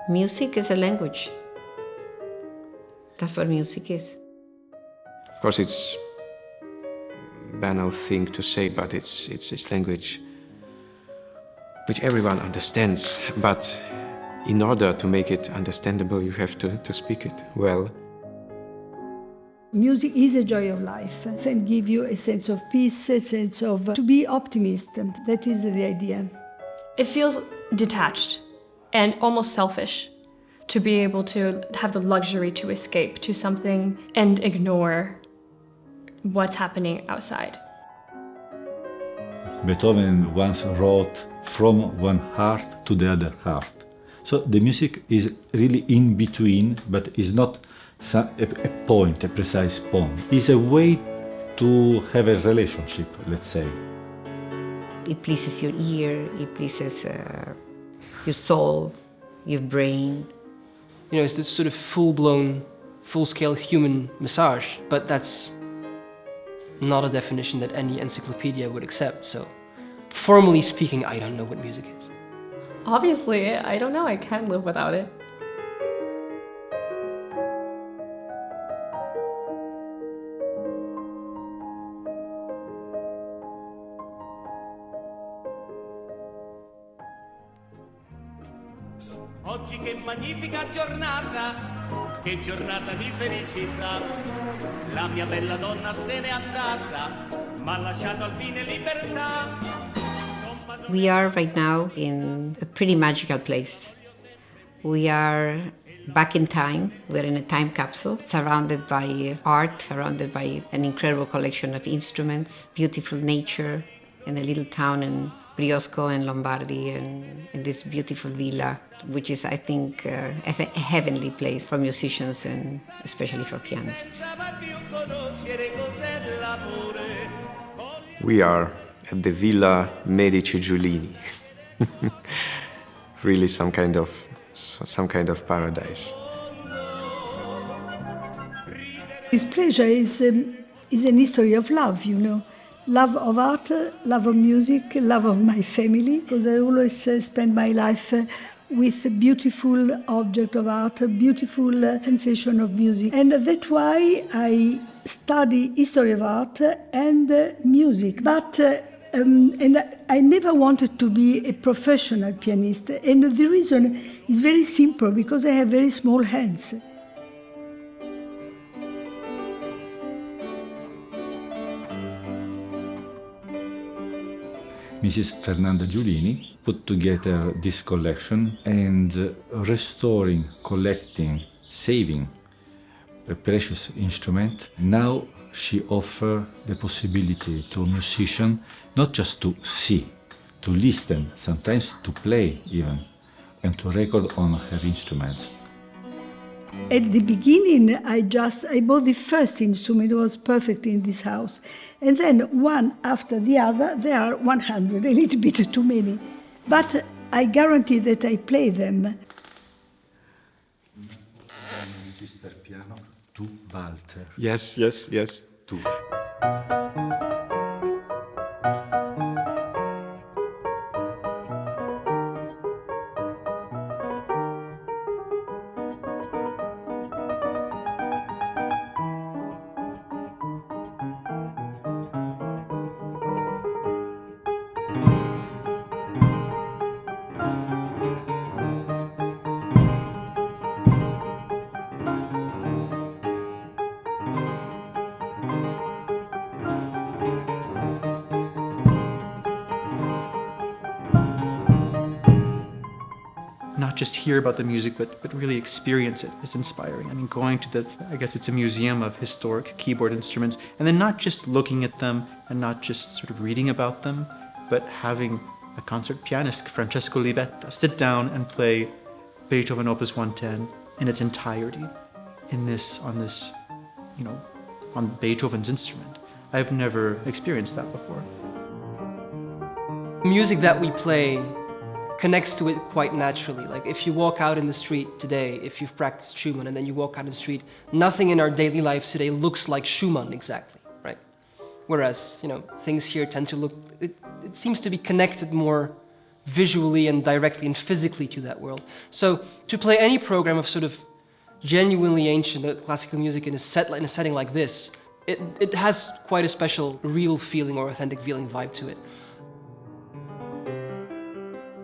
Music is a language. That's what music is. Of course, it's a banal thing to say, but it's language which everyone understands. But in order to make it understandable, you have to speak it well. Music is a joy of life and give you a sense of peace, a sense of to be optimist. That is the idea. It feels detached and almost selfish to be able to have the luxury to escape to something and ignore what's happening outside. Beethoven once wrote, "From one heart to the other heart." So the music is really in between, but is not a point, a precise point. It's a way to have a relationship, let's say. It pleases your ear, it pleases your soul, your brain. You know, it's this sort of full-blown, full-scale human massage, but that's not a definition that any encyclopedia would accept, so formally speaking, I don't know what music is. Obviously, I don't know, I can't live without it. Oggi che magnifica giornata, che giornata di felicità. La mia bella donna se n'è andata, m'ha lasciato al fine libertà. We are right now in a pretty magical place. We are back in time. We're in a time capsule, surrounded by art, surrounded by an incredible collection of instruments, beautiful nature, in a little town in Briosco and Lombardy, and in this beautiful villa, which is, I think, a heavenly place for musicians and especially for pianists. We are at the Villa Medici Giulini. Really some kind of paradise. This pleasure is an history of love, you know. Love of art, love of music, love of my family, because I always spend my life with a beautiful object of art, a beautiful sensation of music. And that's why I study history of art and music. But and I never wanted to be a professional pianist. And the reason is very simple, because I have very small hands. Mrs. Fernanda Giulini put together this collection and restoring, collecting, saving a precious instrument. Now she offers the possibility to a musician not just to see, to listen, sometimes to play even, and to record on her instruments. At the beginning, I bought the first instrument. It was perfect in this house. And then one after the other, there are 100, a little bit too many. But I guarantee that I play them. Sister piano, tu Walter. Yes. Tu. Not just hear about the music, but really experience it is inspiring. I mean, going to I guess it's a museum of historic keyboard instruments, and then not just looking at them and not just sort of reading about them, but having a concert pianist, Francesco Libetta, sit down and play Beethoven Opus 110 in its entirety on Beethoven's instrument. I've never experienced that before. Music that we play connects to it quite naturally. Like if you walk out in the street today, if you've practiced Schumann and then you walk out in the street, nothing in our daily lives today looks like Schumann exactly, right? Whereas, things here tend to look, it seems to be connected more visually and directly and physically to that world. So to play any program of sort of genuinely ancient classical music in a setting like this, it has quite a special real feeling or authentic feeling vibe to it.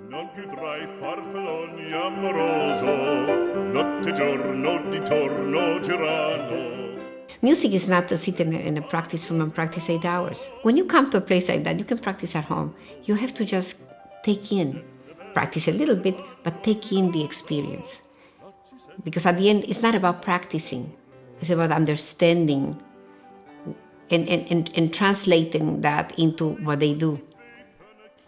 Non più tra i farfalloni amoroso, notte giorno di torno girano. Music is not to sit in a practice room and practice 8 hours. When you come to a place like that, you can practice at home. You have to just practice a little bit, but take in the experience. Because at the end, it's not about practicing. It's about understanding and translating that into what they do.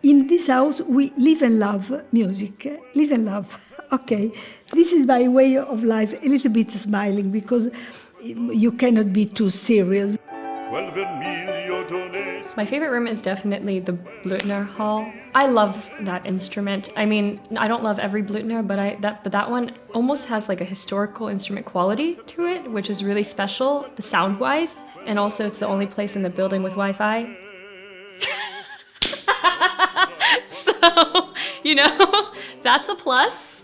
In this house, we live and love music. Live and love. Okay, this is my way of life, a little bit smiling, because you cannot be too serious. My favorite room is definitely the Blüthner Hall. I love that instrument. I mean, I don't love every Blüthner, but that one almost has like a historical instrument quality to it, which is really special, the sound-wise. And also, it's the only place in the building with Wi-Fi. So, you know, that's a plus.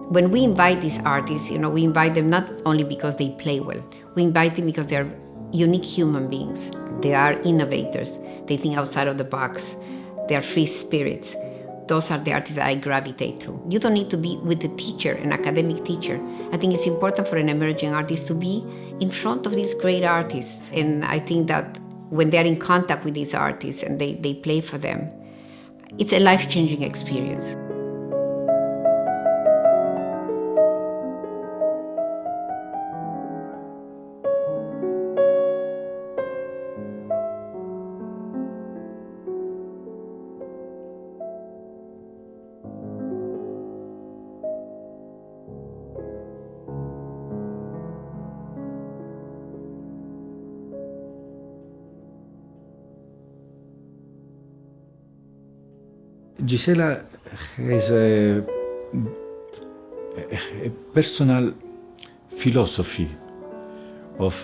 When we invite these artists, we invite them not only because they play well. We invite them because they're unique human beings. They are innovators. They think outside of the box. They are free spirits. Those are the artists that I gravitate to. You don't need to be with a teacher, an academic teacher. I think it's important for an emerging artist to be in front of these great artists. And I think that when they're in contact with these artists and they play for them, it's a life-changing experience. Gisela has a personal philosophy of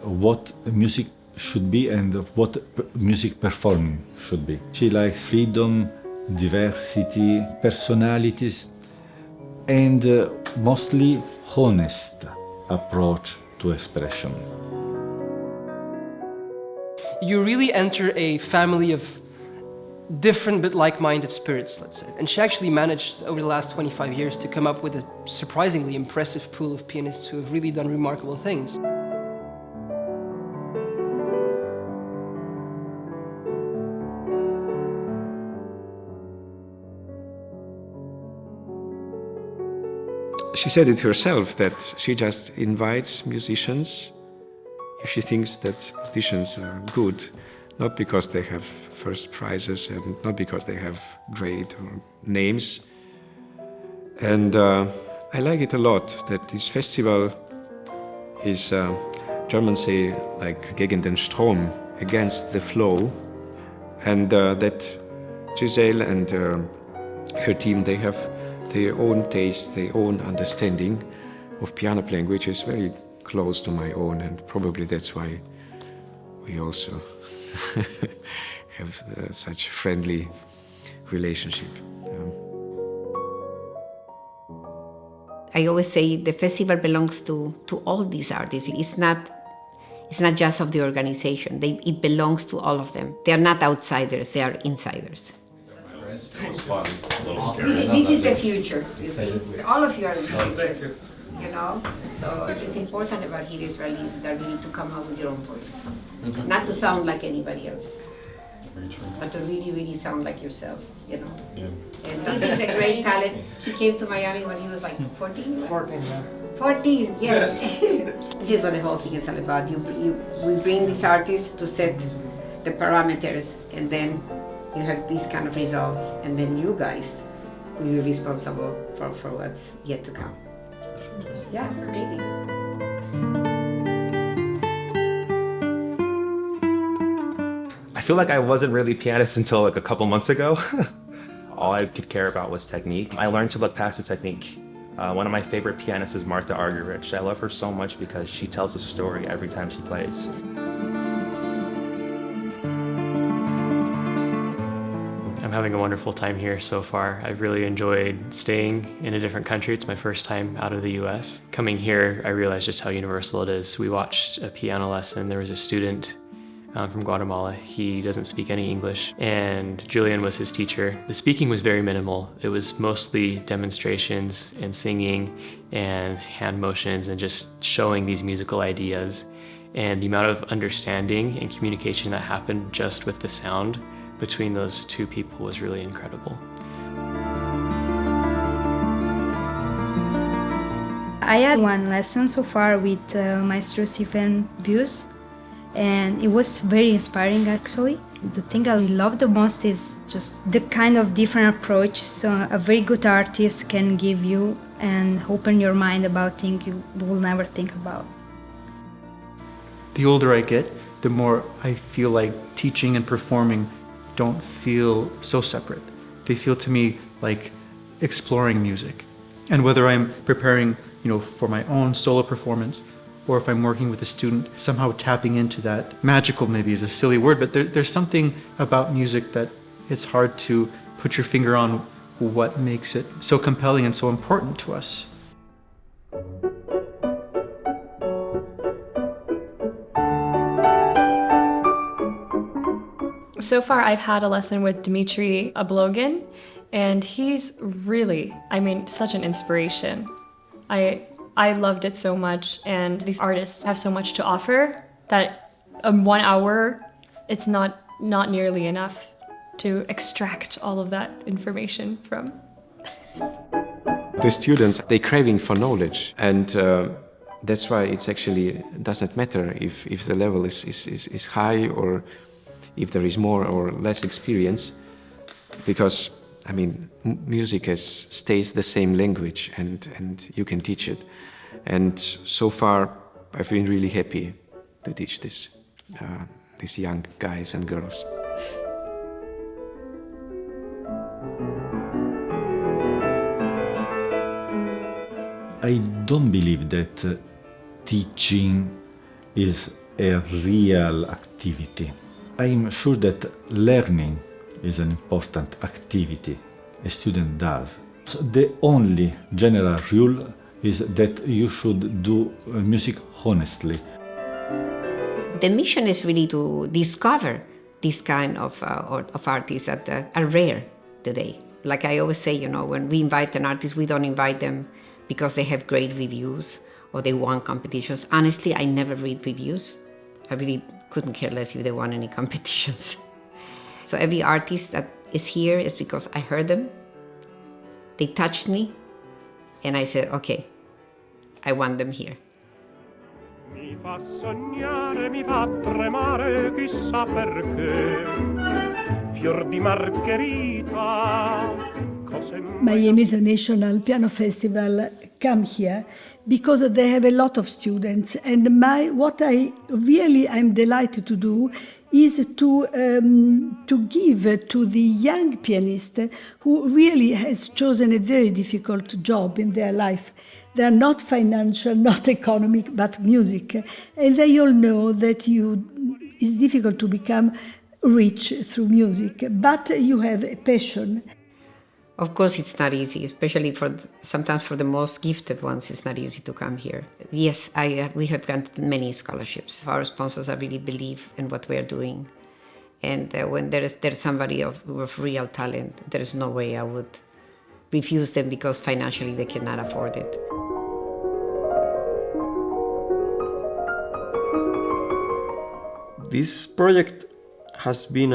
what music should be and of what music performing should be. She likes freedom, diversity, personalities, and mostly honest approach to expression. You really enter a family of different but like-minded spirits, let's say. And she actually managed over the last 25 years to come up with a surprisingly impressive pool of pianists who have really done remarkable things. She said it herself that she just invites musicians if she thinks that musicians are good, not because they have first prizes and not because they have great names. And I like it a lot that this festival is, Germans say, like gegen den Strom, against the flow, and that Giselle and her team, they have their own taste, their own understanding of piano playing, which is very close to my own, and probably that's why we also have such a friendly relationship. I always say the festival belongs to all these artists. It's not just of the organization. It belongs to all of them. They are not outsiders, they are insiders. It was fun, a little scary. This is the future, you see. All of you are the future, you know? So it's important about here is really that you need to come out with your own voice. Not to sound like anybody else, but to really, really sound like yourself, you know? Yeah. And this is a great talent. He came to Miami when he was like 14? 14, yeah. 14, yes. This is what the whole thing is all about. We bring these artists to set the parameters, and then you have these kind of results, and then you guys will be responsible for what's yet to come. Yeah, greetings. I feel like I wasn't really a pianist until like a couple months ago. All I could care about was technique. I learned to look past the technique. One of my favorite pianists is Martha Argerich. I love her so much because she tells a story every time she plays. I'm having a wonderful time here so far. I've really enjoyed staying in a different country. It's my first time out of the US. Coming here, I realized just how universal it is. We watched a piano lesson. There was a student from Guatemala. He doesn't speak any English, and Julien was his teacher. The speaking was very minimal. It was mostly demonstrations and singing and hand motions and just showing these musical ideas. And the amount of understanding and communication that happened just with the sound between those two people was really incredible. I had one lesson so far with maestros and Beus, and it was very inspiring actually. The thing I love the most is just the kind of different approach so a very good artist can give you and open your mind about things you will never think about. The older I get, the more I feel like teaching and performing don't feel so separate. They feel to me like exploring music. And whether I'm preparing, for my own solo performance, or if I'm working with a student, somehow tapping into that, magical maybe is a silly word, but there's something about music that it's hard to put your finger on what makes it so compelling and so important to us. So far, I've had a lesson with Dmitry Ablogin, and he's really, such an inspiration. I loved it so much, and these artists have so much to offer that 1 hour, it's not nearly enough to extract all of that information from. The students, they're craving for knowledge, and that's why it's actually doesn't matter if the level is high or if there is more or less experience, because music stays the same language, and you can teach it. And so far, I've been really happy to teach these young guys and girls. I don't believe that teaching is a real activity. I'm sure that learning is an important activity a student does. So the only general rule is that you should do music honestly. The mission is really to discover this kind of artists that are rare today. Like I always say, when we invite an artist, we don't invite them because they have great reviews or they won competitions. Honestly, I never read reviews. I really couldn't care less if they won any competitions. So every artist that is here is because I heard them, they touched me, and I said, okay, I want them here. Mi fa sognare, mi fa tremare, chissà perché, fior di margherita. Miami International Piano Festival come here because they have a lot of students, and what I'm delighted to do is to give to the young pianist who really has chosen a very difficult job in their life. They are not financial, not economic, but music. And they all know that it's difficult to become rich through music, but you have a passion. Of course, it's not easy, especially sometimes for the most gifted ones, it's not easy to come here. Yes, we have granted many scholarships. Our sponsors really believe in what we are doing. And when there's somebody of real talent, there is no way I would refuse them because financially they cannot afford it. This project has been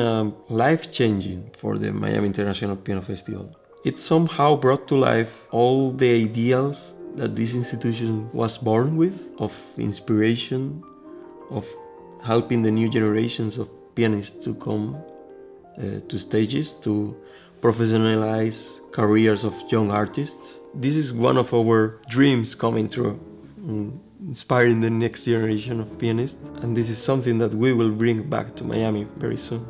life-changing for the Miami International Piano Festival. It somehow brought to life all the ideals that this institution was born with, of inspiration, of helping the new generations of pianists to come to stages, to professionalize careers of young artists. This is one of our dreams coming true, inspiring the next generation of pianists, and this is something that we will bring back to Miami very soon.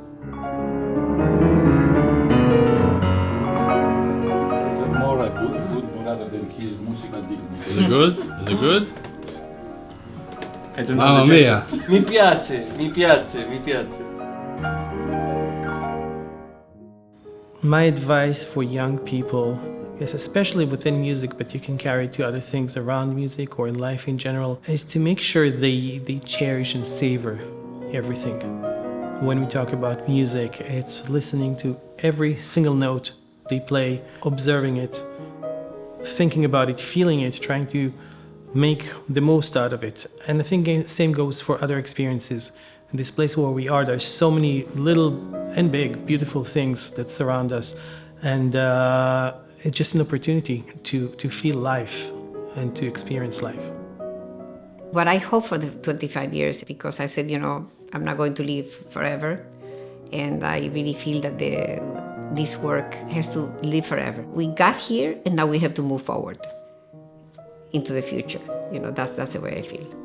His musical dignity. Is it good? Is it good? I don't know. Mamma mia! Mi piace. My advice for young people, yes, especially within music, but you can carry it to other things around music or in life in general, is to make sure they cherish and savor everything. When we talk about music, it's listening to every single note they play, observing it, thinking about it, feeling it, trying to make the most out of it. And I think the same goes for other experiences. In this place where we are, there's so many little and big, beautiful things that surround us. And it's just an opportunity to feel life and to experience life. What I hope for the 25 years, because I said, I'm not going to live forever. And I really feel that this work has to live forever. We got here and now we have to move forward into the future. That's the way I feel.